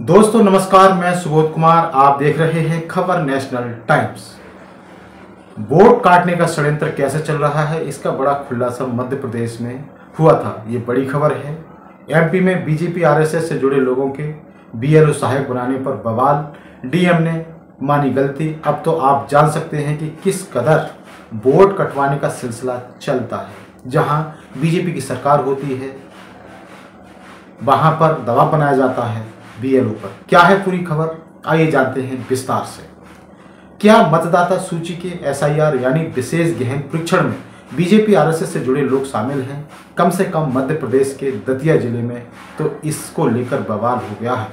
दोस्तों नमस्कार, मैं सुबोध कुमार। आप देख रहे हैं खबर नेशनल टाइम्स। वोट काटने का षड्यंत्र कैसे चल रहा है, इसका बड़ा खुलासा मध्य प्रदेश में हुआ था। ये बड़ी खबर है। एमपी में बीजेपी आरएसएस से जुड़े लोगों के बीएलओ सहायक बनाने पर बवाल। डीएम ने मानी गलती। अब तो आप जान सकते हैं कि किस कदर वोट कटवाने का सिलसिला चलता है। जहां बीजेपी की सरकार होती है वहां पर दबाव बनाया जाता है बीएलओ पर। क्या है पूरी खबर, आइए जानते हैं विस्तार से। क्या मतदाता सूची के एसआईआर यानी विशेष गहन परीक्षण में बीजेपी आरएसएस से जुड़े लोग शामिल हैं? कम से कम मध्य प्रदेश के दतिया जिले में तो इसको लेकर बवाल हो गया है।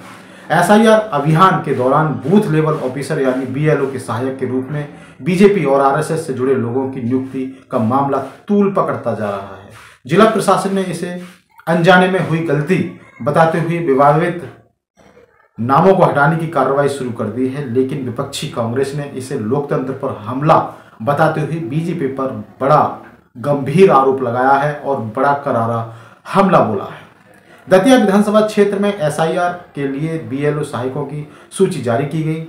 एसआईआर अभियान के दौरान बूथ लेवल ऑफिसर यानी बीएलओ के सहायक के रूप में बीजेपी और आरएसएस से जुड़े लोगों की नियुक्ति का मामला तूल पकड़ता जा रहा है। जिला प्रशासन ने इसे अनजाने में हुई गलती बताते हुए विवादित नामों को हटाने की कार्रवाई शुरू कर दी है, लेकिन विपक्षी कांग्रेस ने इसे लोकतंत्र पर हमला बताते हुए बीजेपी पर बड़ा गंभीर आरोप लगाया है और बड़ा करारा हमला बोला है। दतिया विधानसभा क्षेत्र में एसआईआर के लिए बीएलओ सहायकों की सूची जारी की गई।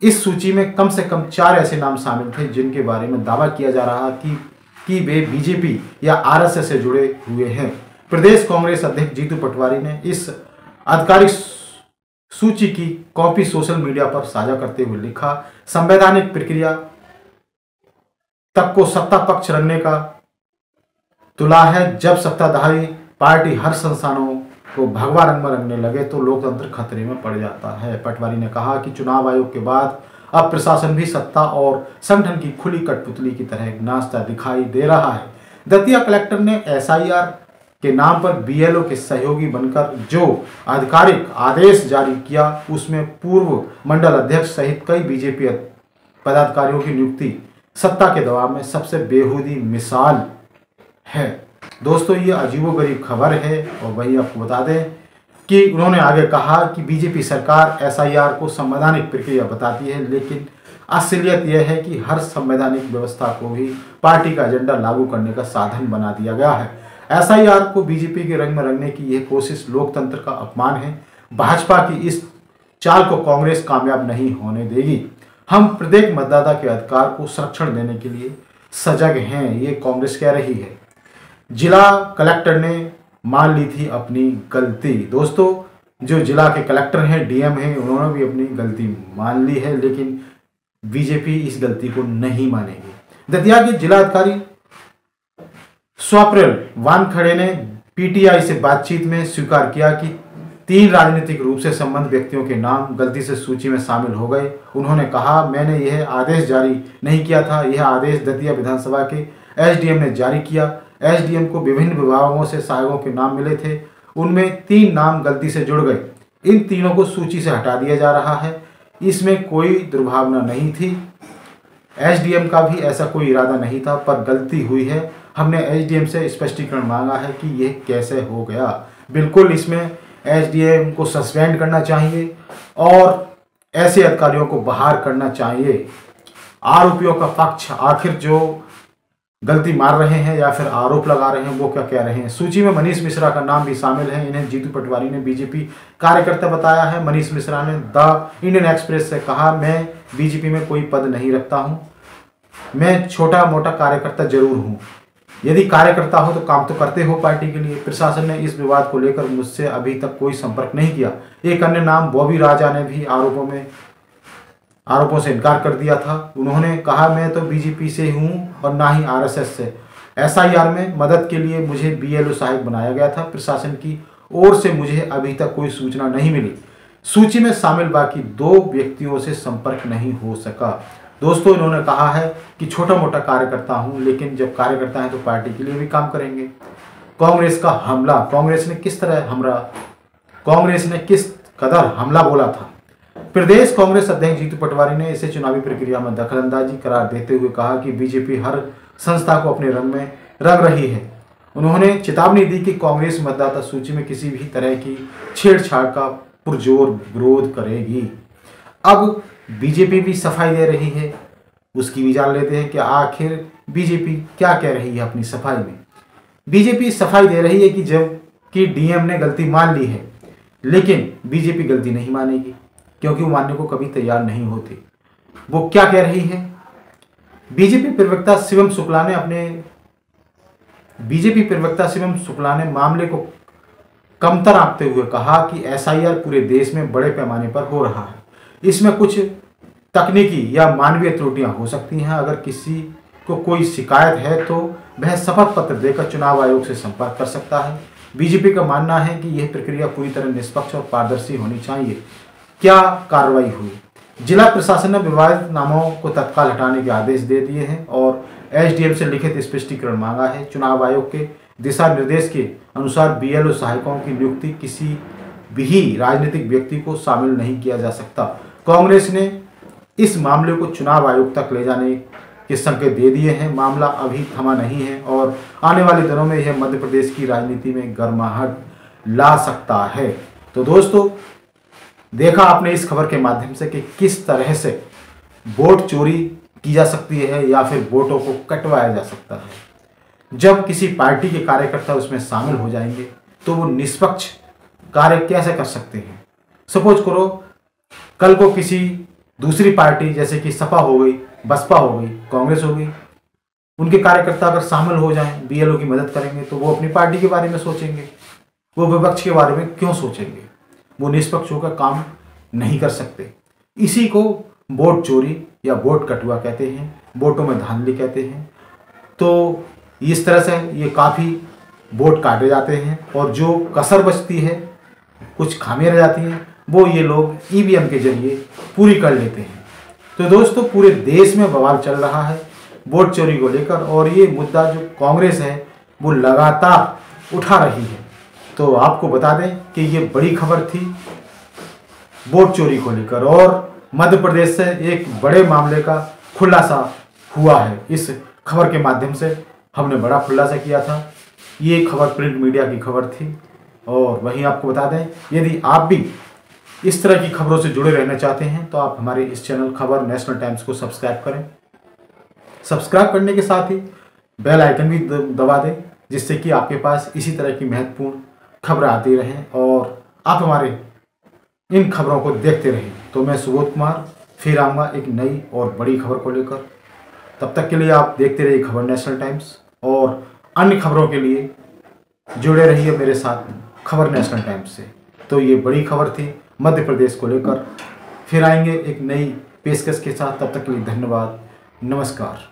इस सूची में कम से कम 4 ऐसे नाम शामिल थे जिनके बारे में दावा किया जा रहा कि वे बीजेपी या आरएसएस से जुड़े हुए हैं। प्रदेश कांग्रेस अध्यक्ष जीतू पटवारी ने इस आधिकारिक सूची की कॉपी सोशल मीडिया पर साझा करते हुए लिखा, संवैधानिक प्रक्रिया तक को सत्ता पक्ष रखने का तुला है। जब सत्ताधारी पार्टी हर संस्थानों को भगवा रंग में रंगने लगे तो लोकतंत्र खतरे में पड़ जाता है। पटवारी ने कहा कि चुनाव आयोग के बाद अब प्रशासन भी सत्ता और संगठन की खुली कठपुतली की तरह नाचता दिखाई दे रहा है। दतिया कलेक्टर ने एसआईआर के नाम पर बीएलओ के सहयोगी बनकर जो आधिकारिक आदेश जारी किया उसमें पूर्व मंडल अध्यक्ष सहित कई बीजेपी पदाधिकारियों की नियुक्ति सत्ता के दबाव में सबसे बेहूदी मिसाल है। दोस्तों ये अजीबोगरीब खबर है। और वही आपको बता दें कि उन्होंने आगे कहा कि बीजेपी सरकार एसआईआर को संवैधानिक प्रक्रिया बताती है, लेकिन असलियत यह है कि हर संवैधानिक व्यवस्था को भी पार्टी का एजेंडा लागू करने का साधन बना दिया गया है। एसआईआर को बीजेपी के रंग में रंगने की यह कोशिश लोकतंत्र का अपमान है। भाजपा की इस चाल को कांग्रेस कामयाब नहीं होने देगी। हम प्रत्येक मतदाता के अधिकार को संरक्षण देने के लिए सजग हैं, ये कांग्रेस कह रही है। जिला कलेक्टर ने मान ली थी अपनी गलती। दोस्तों जो जिला के कलेक्टर हैं, डीएम हैं, उन्होंने भी अपनी गलती मान ली है, लेकिन बीजेपी इस गलती को नहीं मानेगी। दतिया के जिला अधिकारी स्वप्निल वानखड़े ने पीटीआई से बातचीत में स्वीकार किया कि 3 राजनीतिक रूप से संबंध व्यक्तियों के नाम गलती से सूची में शामिल हो गए। उन्होंने कहा, मैंने यह आदेश जारी नहीं किया था। यह आदेश दतिया विधानसभा के एसडीएम ने जारी किया। एसडीएम को विभिन्न विभागों से सहायकों के नाम मिले थे, उनमें 3 नाम गलती से जुड़ गए। इन तीनों को सूची से हटा दिया जा रहा है। इसमें कोई दुर्भावना नहीं थी। एसडीएम का भी ऐसा कोई इरादा नहीं था, पर गलती हुई है। हमने एसडीएम से स्पष्टीकरण मांगा है कि यह कैसे हो गया। बिल्कुल इसमें एसडीएम को सस्पेंड करना चाहिए और ऐसे अधिकारियों को बाहर करना चाहिए। आरोपियों का पक्ष आखिर जो गलती मार रहे हैं या फिर आरोप लगा रहे हैं वो क्या कह रहे हैं। सूची में मनीष मिश्रा का नाम भी शामिल है। इन्हें जीतू पटवारी ने बीजेपी कार्यकर्ता बताया है। मनीष मिश्रा ने द इंडियन एक्सप्रेस से कहा, मैं बीजेपी में कोई पद नहीं रखता हूं, मैं छोटा मोटा कार्यकर्ता जरूर हूं। यदि कार्यकर्ता हो तो काम तो करते हो पार्टी के लिए। प्रशासन ने इस विवाद को लेकर मुझसे अभी तक कोई संपर्क नहीं किया। एक अन्य नाम बॉबी राजा ने भी आरोपों से इनकार कर दिया था। उन्होंने कहा, मैं तो बीजेपी से हूं और ना ही आरएसएस से। एसआईआर में मदद के लिए मुझे बीएलओ सहायक बनाया गया था। प्रशासन की ओर से मुझे अभी तक कोई सूचना नहीं मिली। सूची में शामिल बाकी 2 व्यक्तियों से संपर्क नहीं हो सका। दोस्तों इन्होंने कहा है कि छोटा मोटा कार्यकर्ता हूं, लेकिन जब कार्यकर्ता हैं तो पार्टी के लिए भी काम करेंगे। कांग्रेस का हमला, कांग्रेस ने किस कदर हमला बोला था। प्रदेश कांग्रेस अध्यक्ष जीतू पटवारी ने इसे चुनावी प्रक्रिया में दखलंदाजी करार देते हुए कहा कि बीजेपी हर संस्था को अपने रंग में रंग रही है। उन्होंने चेतावनी दी कि कांग्रेस मतदाता सूची में किसी भी तरह की छेड़छाड़ का पुरजोर विरोध करेगी। अब बीजेपी भी सफाई दे रही है, उसकी भी जान लेते हैं कि आखिर बीजेपी क्या कह रही है अपनी सफाई में। बीजेपी सफाई दे रही है कि जब कि डीएम ने गलती मान ली है, लेकिन बीजेपी गलती नहीं मानेगी, क्योंकि वो मानने को कभी तैयार नहीं होती। वो क्या कह रही है? बीजेपी प्रवक्ता शिवम शुक्ला ने मामले को कमतर आंकते हुए कहा कि एसआईआर पूरे देश में बड़े पैमाने पर हो रहा है। इसमें कुछ तकनीकी या मानवीय त्रुटियां हो सकती हैं। अगर किसी को कोई शिकायत है तो वह शपथ पत्र देकर चुनाव आयोग से संपर्क कर सकता है। बीजेपी का मानना है कि यह प्रक्रिया पूरी तरह निष्पक्ष और पारदर्शी होनी चाहिए। क्या कार्रवाई हुई? जिला प्रशासन ने विवादित नामों को तत्काल हटाने के आदेश दे दिए हैं और एसडीएम से लिखित स्पष्टीकरण मांगा है। चुनाव आयोग के दिशा निर्देश के अनुसार बीएलओ सहायकों की नियुक्ति किसी भी राजनीतिक व्यक्ति को शामिल नहीं किया जा सकता। कांग्रेस ने इस मामले को चुनाव आयोग तक ले जाने के संकेत दे दिए हैं। मामला अभी थमा नहीं है और आने वाले दिनों में यह मध्य प्रदेश की राजनीति में गर्माहट ला सकता है। तो दोस्तों, देखा आपने इस खबर के माध्यम से कि किस तरह से वोट चोरी की जा सकती है या फिर वोटों को कटवाया जा सकता है। जब किसी पार्टी के कार्यकर्ता उसमें शामिल हो जाएंगे तो वो निष्पक्ष कार्य कैसे कर सकते हैं? सपोज करो कल को किसी दूसरी पार्टी जैसे कि सपा हो गई, बसपा हो गई, कांग्रेस हो गई, उनके कार्यकर्ता अगर शामिल हो जाएं, बीएलओ की मदद करेंगे, तो वो अपनी पार्टी के बारे में सोचेंगे, वो विपक्ष के बारे में क्यों सोचेंगे? वो निष्पक्ष होकर काम नहीं कर सकते। इसी को वोट चोरी या वोट कटुआ कहते हैं, वोटों में धांधली कहते हैं। तो इस तरह से ये काफ़ी वोट काटे जाते हैं और जो कसर बचती है, कुछ खामियां रह जाती हैं, वो ये लोग ईवीएम के जरिए पूरी कर लेते हैं। तो दोस्तों, पूरे देश में बवाल चल रहा है वोट चोरी को लेकर और ये मुद्दा जो कांग्रेस है वो लगातार उठा रही है। तो आपको बता दें कि ये बड़ी खबर थी वोट चोरी को लेकर और मध्य प्रदेश से एक बड़े मामले का खुलासा हुआ है। इस खबर के माध्यम से हमने बड़ा खुलासा किया था। ये खबर प्रिंट मीडिया की खबर थी और वहीं आपको बता दें, यदि आप भी इस तरह की खबरों से जुड़े रहना चाहते हैं तो आप हमारे इस चैनल खबर नेशनल टाइम्स को सब्सक्राइब करें। सब्सक्राइब करने के साथ ही बेल आइकन भी दबा दें, जिससे कि आपके पास इसी तरह की महत्वपूर्ण खबरें आती रहें और आप हमारे इन खबरों को देखते रहें। तो मैं सुबोध कुमार फिर आऊँगा एक नई और बड़ी खबर को लेकर। तब तक के लिए आप देखते रहिए खबर नेशनल टाइम्स और अन्य खबरों के लिए जुड़े रहिए मेरे साथ खबर नेशनल टाइम्स से। तो ये बड़ी खबर थी मध्य प्रदेश को लेकर। फिर आएंगे एक नई पेशकश के साथ। तब तक के लिए धन्यवाद, नमस्कार।